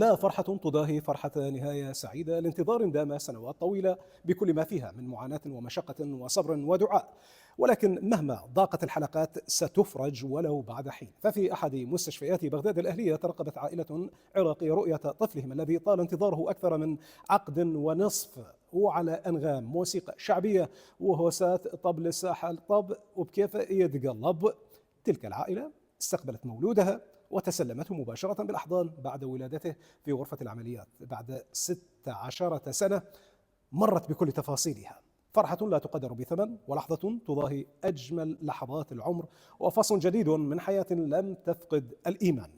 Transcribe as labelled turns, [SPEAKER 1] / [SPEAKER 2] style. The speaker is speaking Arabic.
[SPEAKER 1] لا فرحة تضاهي فرحة نهاية سعيدة لانتظار دام سنوات طويلة بكل ما فيها من معاناة ومشقة وصبر ودعاء. ولكن مهما ضاقت الحلقات ستفرج ولو بعد حين. ففي أحد مستشفيات بغداد الأهلية ترقبت عائلة عراقية رؤية طفلهم الذي طال انتظاره أكثر من عقد ونصف، وعلى أنغام موسيقى شعبية وهوسات طبل الساحة طب وبكيف يتقلب. تلك العائلة استقبلت مولودها وتسلمته مباشرة بالأحضان بعد ولادته في غرفة العمليات بعد 16 سنة مرت بكل تفاصيلها. فرحة لا تقدر بثمن، ولحظة تضاهي أجمل لحظات العمر، وفصل جديد من حياة لم تفقد الإيمان.